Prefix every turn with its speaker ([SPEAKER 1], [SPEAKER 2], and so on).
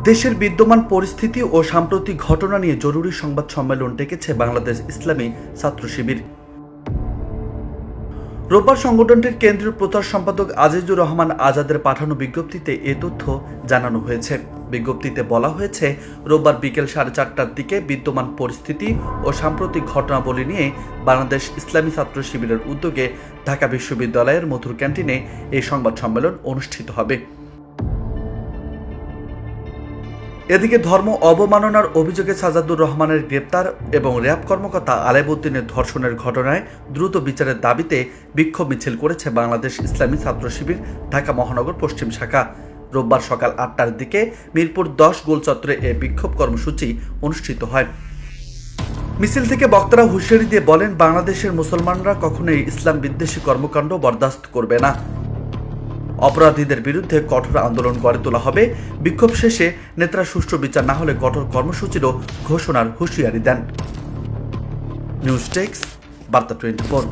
[SPEAKER 1] দেশের বিদ্যমান পরিস্থিতি ও সাম্প্রতিক ঘটনা নিয়ে জরুরি সংবাদ সম্মেলন ডেকেছে বাংলাদেশ ইসলামী ছাত্র শিবির। রোববার সংগঠনটির কেন্দ্রীয় প্রচার সম্পাদক আজিজুর রহমান আজাদের পাঠানো বিজ্ঞপ্তিতে এ তথ্য জানানো হয়েছে। বিজ্ঞপ্তিতে বলা হয়েছে, রোববার বিকেল 4:30টার দিকে বিদ্যমান পরিস্থিতি ও সাম্প্রতিক ঘটনাবলী নিয়ে বাংলাদেশ ইসলামী ছাত্র শিবিরের উদ্যোগে ঢাকা বিশ্ববিদ্যালয়ের মধুর ক্যান্টিনে এই সংবাদ সম্মেলন অনুষ্ঠিত হবে। এদিকে ধর্ম অবমাননার অভিযোগে সাজাদুর রহমানের গ্রেপ্তার এবং র্যাব কর্মকর্তা আলেবউদ্দিনের ধর্ষণের ঘটনায় দ্রুত বিচারের দাবিতে বিক্ষোভ মিছিল করেছে বাংলাদেশ ইসলামী ছাত্র শিবির ঢাকা মহানগর পশ্চিম শাখা। রোববার সকাল 8টার দিকে মিরপুর 10 গোল চত্বরে এ বিক্ষোভ কর্মসূচি অনুষ্ঠিত হয়। মিছিল থেকে বক্তারা হুঁশিয়ারি দিয়ে বলেন, বাংলাদেশের মুসলমানরা কখনোই ইসলাম বিদ্বেষী কর্মকাণ্ড বরদাস্ত করবে না। অপরাধীদের বিরুদ্ধে কঠোর আন্দোলন গড়ে তোলা হবে। বিক্ষোভ শেষে নেতারা সুষ্ঠু বিচার না হলে কঠোর কর্মসূচিরও ঘোষণার হুঁশিয়ারি দেন। নিউজ ডেস্ক, বার্তা 24।